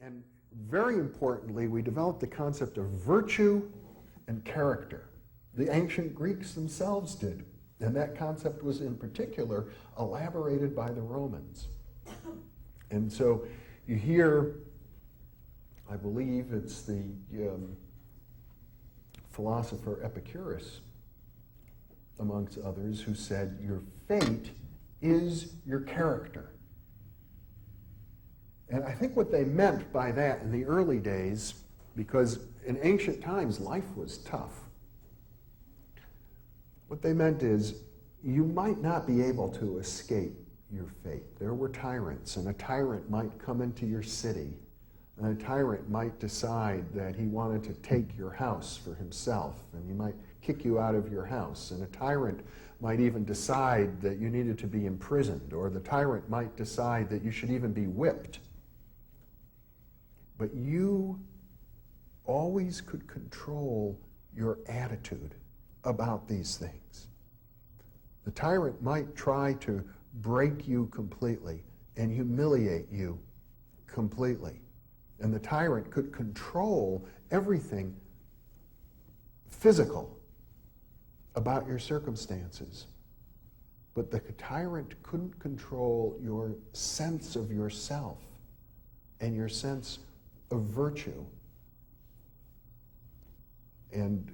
And very importantly, we developed the concept of virtue and character. The ancient Greeks themselves did. And that concept was in particular elaborated by the Romans. And so you hear, I believe it's the philosopher Epicurus, amongst others, who said, your fate is your character. And I think what they meant by that in the early days, because in ancient times life was tough, what they meant is you might not be able to escape your fate. There were tyrants, and a tyrant might come into your city, and a tyrant might decide that he wanted to take your house for himself, and he might kick you out of your house, and a tyrant might even decide that you needed to be imprisoned, or the tyrant might decide that you should even be whipped. But you always could control your attitude about these things. The tyrant might try to break you completely and humiliate you completely. And the tyrant could control everything physical about your circumstances. But the tyrant couldn't control your sense of yourself and your sense of virtue. And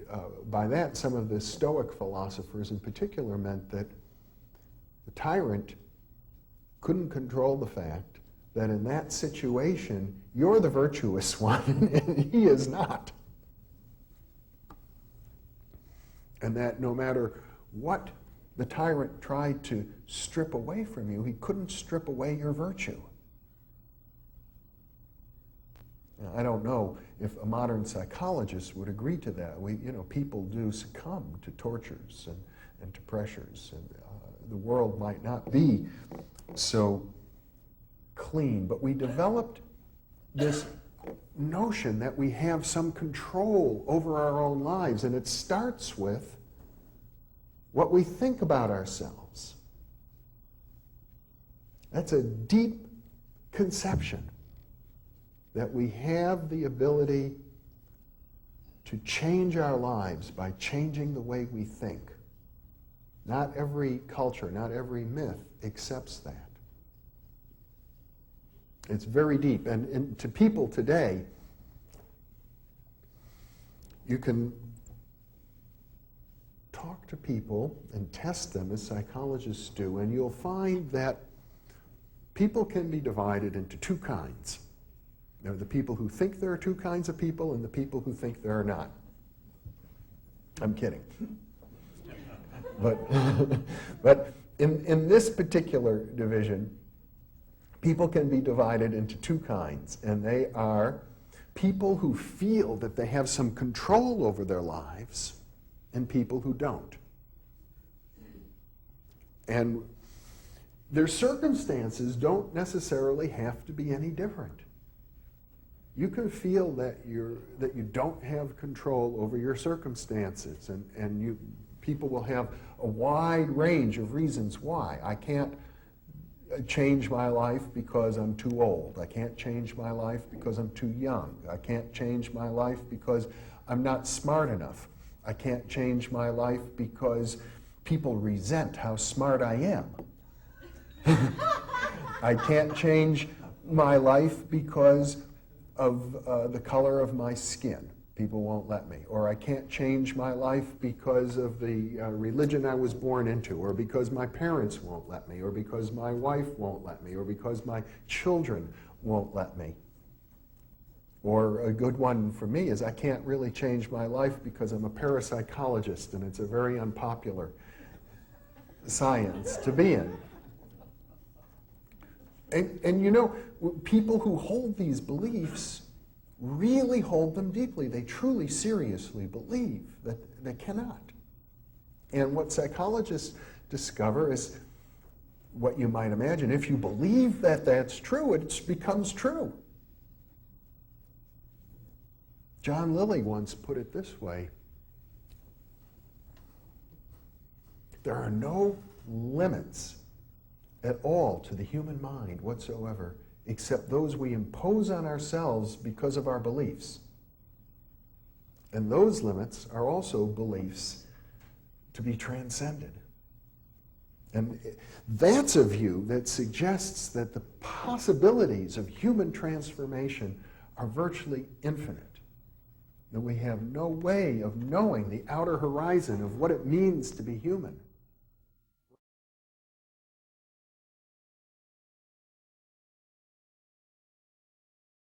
by that, some of the Stoic philosophers in particular meant that the tyrant couldn't control the fact that in that situation, you're the virtuous one and he is not. And that no matter what the tyrant tried to strip away from you, he couldn't strip away your virtue. Now, I don't know if a modern psychologist would agree to that. People do succumb to tortures and to pressures, and the world might not be so clean. But we developed this notion that we have some control over our own lives, and it starts with what we think about ourselves. That's a deep conception that we have the ability to change our lives by changing the way we think. Not every culture, not every myth accepts that. It's very deep. And to people today, you can talk to people and test them as psychologists do, and you'll find that people can be divided into two kinds. There are the people who think there are two kinds of people and the people who think there are not. I'm kidding. But in this particular division, people can be divided into two kinds, and they are people who feel that they have some control over their lives and people who don't. And their circumstances don't necessarily have to be any different. You can feel that you don't have control over your circumstances, and people will have a wide range of reasons why. I can't change my life because I'm too old. I can't change my life because I'm too young. I can't change my life because I'm not smart enough. I can't change my life because people resent how smart I am. I can't change my life because of the color of my skin. People won't let me. Or I can't change my life because of the religion I was born into, or because my parents won't let me, or because my wife won't let me, or because my children won't let me. Or a good one for me is I can't really change my life because I'm a parapsychologist and it's a very unpopular science to be in. And people who hold these beliefs really hold them deeply. They truly, seriously believe that they cannot. And what psychologists discover is what you might imagine. If you believe that that's true, it becomes true. John Lilly once put it this way: there are no limits at all to the human mind whatsoever except those we impose on ourselves because of our beliefs. And those limits are also beliefs to be transcended. And that's a view that suggests that the possibilities of human transformation are virtually infinite, that we have no way of knowing the outer horizon of what it means to be human.